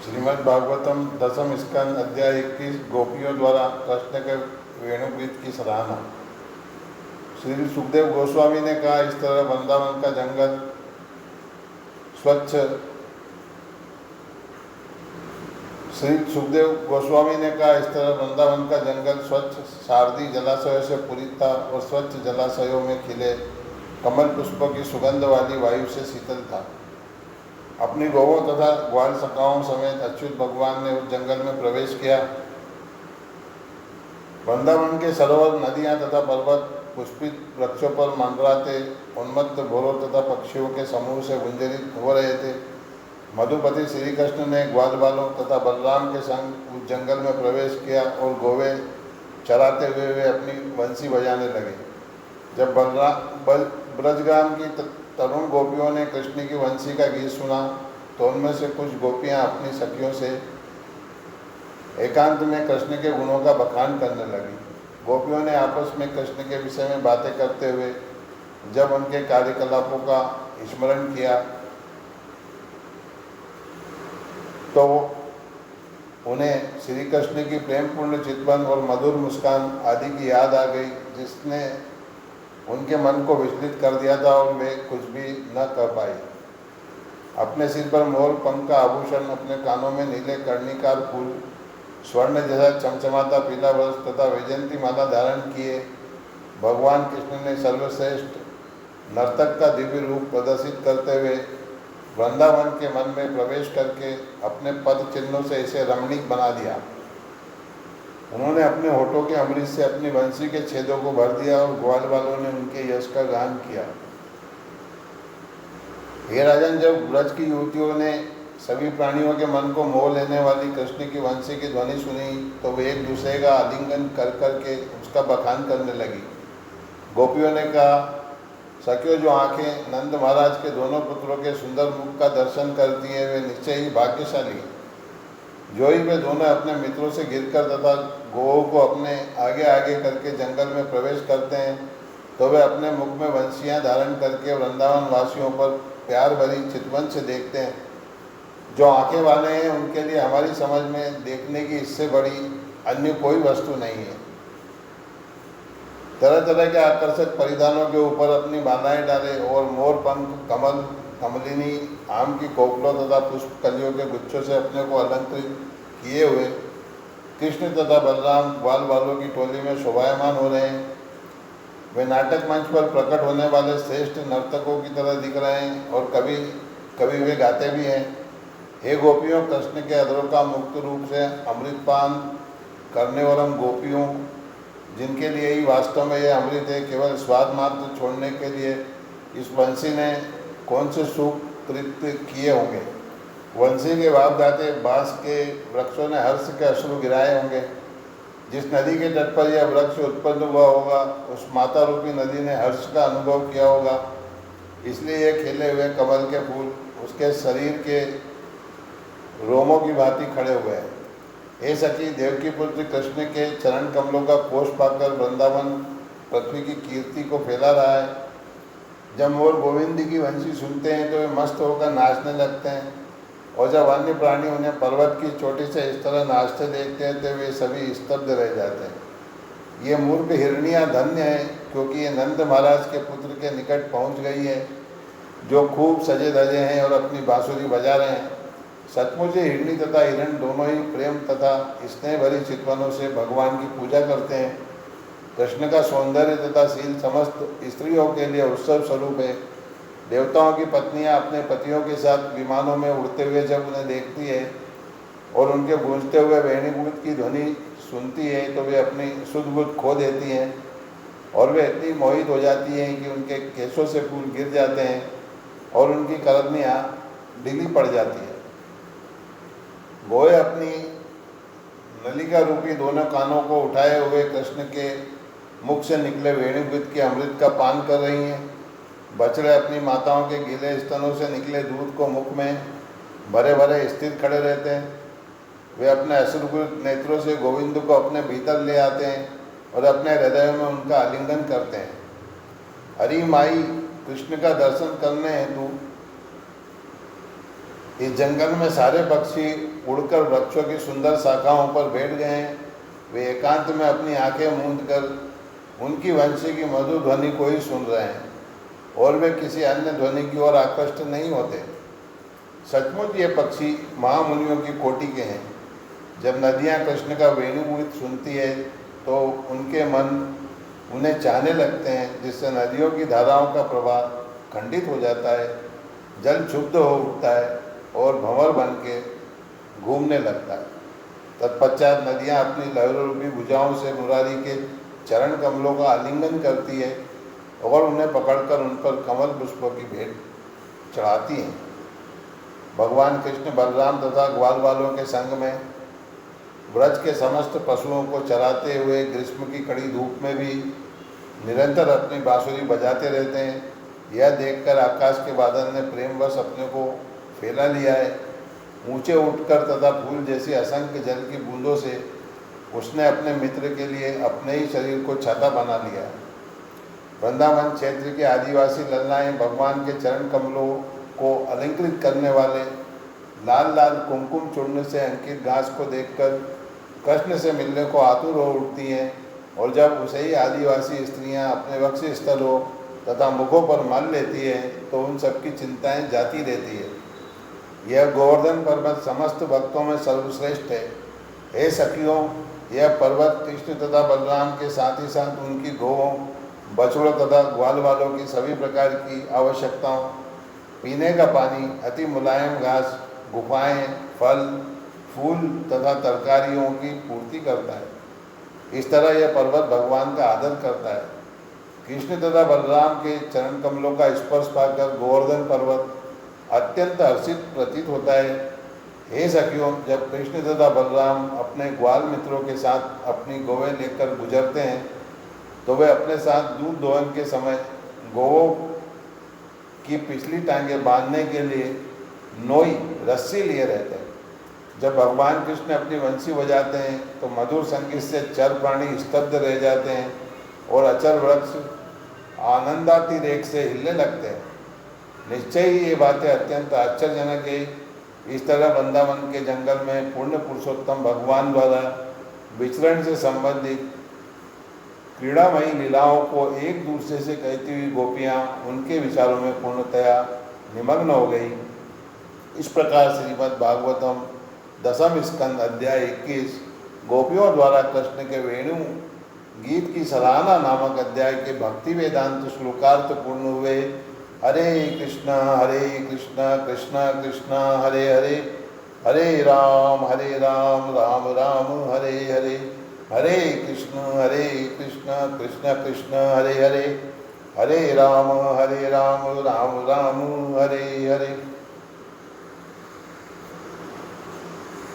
श्रीमद् भागवतम दसम स्कंद अध्याय 21 गोपियों द्वारा कृष्ण के वेणुगीत की सराहना। श्री सुखदेव गोस्वामी ने कहा, इस तरह वृंदावन का जंगल स्वच्छ श्री सुखदेव गोस्वामी ने कहा, इस तरह वृंदावन का जंगल स्वच्छ शारदी जलाशयों से पूरी था और स्वच्छ जलाशयों में खिले कमल पुष्पों की सुगंध वाली वायु से शीतल था। अपनी गौओं तथा ग्वाल सखाओं समेत अच्युत भगवान ने उस जंगल में प्रवेश किया। वृंदावन के सरोवर, नदियाँ तथा पर्वत पुष्पित वृक्षों पर मंडराते उन्मत्त घोरों तथा पक्षियों के समूह से गुंजरित हो रहे थे। मधुपति श्री कृष्ण ने ग्वाल बालों तथा बलराम के संग उस जंगल में प्रवेश किया और गोवे चराते हुए वे अपनी बंसी बजाने लगे। जब ब्रजगाम की तरुण गोपियों ने कृष्ण की वंशी का गीत सुना तो उनमें से कुछ गोपियां अपनी सखियों से एकांत में कृष्ण के गुणों का बखान करने लगी। गोपियों ने आपस में कृष्ण के विषय में बातें करते हुए जब उनके कार्यकलापों का स्मरण किया तो उन्हें श्री कृष्ण की प्रेमपूर्ण चितवन और मधुर मुस्कान आदि की याद आ गई, जिसने उनके मन को विचलित कर दिया था और वे कुछ भी न कर पाई। अपने सिर पर मोर पंख का आभूषण, अपने कानों में नीले कर्णिकार फूल, स्वर्ण जैसा चमचमाता पीला वस्त्र तथा वैजयंती माला धारण किए भगवान कृष्ण ने सर्वश्रेष्ठ नर्तक का दिव्य रूप प्रदर्शित करते हुए वृंदावन के मन में प्रवेश करके अपने पद चिन्हों से इसे रमणीक बना दिया। उन्होंने अपने होठों के अमृत से अपनी बंसी के छेदों को भर दिया और ग्वाल वालों ने उनके यश का गान किया। हे राजन, जब ब्रज की युवतियों ने सभी प्राणियों के मन को मोह लेने वाली कृष्ण की वंशी की ध्वनि सुनी तो वे एक दूसरे का आलिंगन कर करके उसका बखान करने लगी। गोपियों ने कहा, सखियों, जो आंखें नंद महाराज के दोनों पुत्रों के सुंदर मुख का दर्शन करती हैं वे निश्चय ही भाग्यशाली हैं। जो ही वे दोनों अपने मित्रों से गिरकर तथा गोओं को अपने आगे आगे करके जंगल में प्रवेश करते हैं तो वे अपने मुख में वंशियाँ धारण करके वृंदावन वासियों पर प्यार भरी चितवन से देखते हैं। जो आंखें वाले हैं उनके लिए हमारी समझ में देखने की इससे बड़ी अन्य कोई वस्तु नहीं है। तरह तरह के आकर्षक परिधानों के ऊपर अपनी बाधाएं डाले और मोर पंख, कमल, कमलिनी, आम की कोपलों तथा पुष्प कलियों के गुच्छों से अपने को अलंकृत किए हुए कृष्ण तथा बलराम ग्वाल बालों की टोली में शोभायमान हो रहे हैं। वे नाटक मंच पर प्रकट होने वाले श्रेष्ठ नर्तकों की तरह दिख रहे हैं और कभी कभी वे गाते भी हैं। हे गोपियों, कृष्ण के अधरों का मुक्त रूप से अमृतपान करने वाले गोपियों, जिनके लिए ही वास्तव में यह अमृत है, केवल स्वाद मात्र छोड़ने के लिए इस वंशी ने कौन से सुख कृत्य किए होंगे। वंशी के बाप दाते बांस के वृक्षों ने हर्ष के अश्रु गिराए होंगे। जिस नदी के तट पर यह वृक्ष उत्पन्न हुआ होगा उस माता रूपी नदी ने हर्ष का अनुभव किया होगा, इसलिए यह खिले हुए कमल के फूल उसके शरीर के रोमों की भांति खड़े हुए हैं। हे सखी, देवकी पुत्र कृष्ण के चरण कमलों का कोष पाकर वृंदावन पृथ्वी की कीर्ति को फैला रहा है। जब मोर गोविंद की वंशी सुनते हैं तो वे मस्त होकर नाचने लगते हैं और जब अन्य प्राणी उन्हें पर्वत की चोटी से इस तरह नाचते देखते हैं तो वे सभी स्तब्ध रह जाते हैं। ये मूर्ख हिरनियाँ धन्य हैं, क्योंकि ये नंद महाराज के पुत्र के निकट पहुँच गई है, जो खूब सजे धजे हैं और अपनी बांसुरी बजा रहे हैं। सचमुच हिरणी तथा हिरण दोनों ही प्रेम तथा स्नेह भरी चितवनों से भगवान की पूजा करते हैं। कृष्ण का सौंदर्य तथा शील समस्त स्त्रियों के लिए उत्सव स्वरूप है। देवताओं की पत्नियां अपने पतियों के साथ विमानों में उड़ते हुए जब उन्हें देखती है और उनके गूंजते हुए वेणुगीत की ध्वनि सुनती है तो वे अपनी सुध बुध खो देती हैं और वे इतनी मोहित हो जाती हैं कि उनके केशों से फूल गिर जाते हैं और उनकी करनियाँ ढीली पड़ जाती है। गोए अपनी नलिका रूपी दोनों कानों को उठाए हुए कृष्ण के मुख से निकले वेणुगीत के अमृत का पान कर रही हैं। बछड़े अपनी माताओं के गीले स्तनों से निकले दूध को मुख में भरे भरे स्थिर खड़े रहते हैं। वे अपने अश्रुपूरित नेत्रों से गोविंद को अपने भीतर ले आते हैं और अपने हृदय में उनका आलिंगन करते हैं। हरि माई कृष्ण का दर्शन करने हेतु इस जंगल में सारे पक्षी उड़कर वृक्षों की सुंदर शाखाओं पर बैठ गए हैं। वे एकांत में अपनी आंखें मूंद कर उनकी वंशी की मधुर ध्वनि को ही सुन रहे हैं और वे किसी अन्य ध्वनि की ओर आकृष्ट नहीं होते। सचमुच ये पक्षी महामुनियों की कोटि के हैं। जब नदियाँ कृष्ण का वेणुगीत सुनती है तो उनके मन उन्हें चाहने लगते हैं, जिससे नदियों की धाराओं का प्रवाह खंडित हो जाता है, जल क्षुब्ध हो उठता है और भंवर बन के घूमने लगता है। तत्पश्चात नदियाँ अपनी लहरों भुजाओं से मुरारी के चरण कमलों का आलिंगन करती है और उन्हें पकड़कर उन पर कमल पुष्पों की भेंट चढ़ाती हैं। भगवान कृष्ण बलराम तथा ग्वाल वालों के संग में ब्रज के समस्त पशुओं को चराते हुए ग्रीष्म की कड़ी धूप में भी निरंतर अपनी बांसुरी बजाते रहते हैं। यह देखकर आकाश के बादल ने प्रेमवश अपने को फैला लिया है। ऊंचे उठकर तथा फूल जैसी असंख्य जल की बूंदों से उसने अपने मित्र के लिए अपने ही शरीर को छाता बना लिया। वृंदावन क्षेत्र के आदिवासी लल्लाएं भगवान के चरण कमलों को अलंकृत करने वाले लाल लाल कुमकुम चूर्ण से अंकित घास को देखकर कृष्ण से मिलने को आतुर हो उठती हैं, और जब उसे ही आदिवासी स्त्रियां अपने वक्ष स्थलों तथा मुखों पर मल लेती हैं तो उन सबकी चिंताएं जाती रहती है। यह गोवर्धन पर्वत समस्त भक्तों में सर्वश्रेष्ठ है। हे सखियों, यह पर्वत कृष्ण तथा बलराम के साथ ही साथ उनकी गौओं, बछड़ों तथा ग्वाल वालों की सभी प्रकार की आवश्यकताओं, पीने का पानी, अति मुलायम घास, गुफाएं, फल, फूल तथा तरकारियों की पूर्ति करता है। इस तरह यह पर्वत भगवान का आदर करता है। कृष्ण तथा बलराम के चरण कमलों का स्पर्श पाकर गोवर्धन पर्वत अत्यंत हर्षित प्रतीत होता है। हे सखियों, जब कृष्ण तथा बलराम अपने ग्वाल मित्रों के साथ अपनी गौएं लेकर गुजरते हैं तो वे अपने साथ दूध दोहन के समय गौओं की पिछली टांगें बांधने के लिए नोई रस्सी लिए रहते हैं। जब भगवान कृष्ण अपनी वंशी बजाते हैं तो मधुर संगीत से चर प्राणी स्तब्ध रह जाते हैं और अचर वृक्ष आनंदातिरेक से हिलने लगते हैं। निश्चय ही ये बातें अत्यंत आश्चर्यजनक है। इस तरह वृंदावन के जंगल में पूर्ण पुरुषोत्तम भगवान द्वारा विचरण से संबंधित क्रीड़ामयी लीलाओं को एक दूसरे से कहती हुई गोपियाँ उनके विचारों में पूर्णतया निमग्न हो गई। इस प्रकार श्रीमद् भागवतम दसम स्कंद अध्याय 21 गोपियों द्वारा कृष्ण के वेणु गीत की सराहना नामक अध्याय के भक्ति वेदांत श्लोकार्थ पूर्ण हुए। हरे कृष्णा कृष्णा कृष्णा हरे हरे, हरे राम राम राम हरे हरे, हरे कृष्ण कृष्ण कृष्ण हरे हरे, हरे राम राम राम हरे हरे।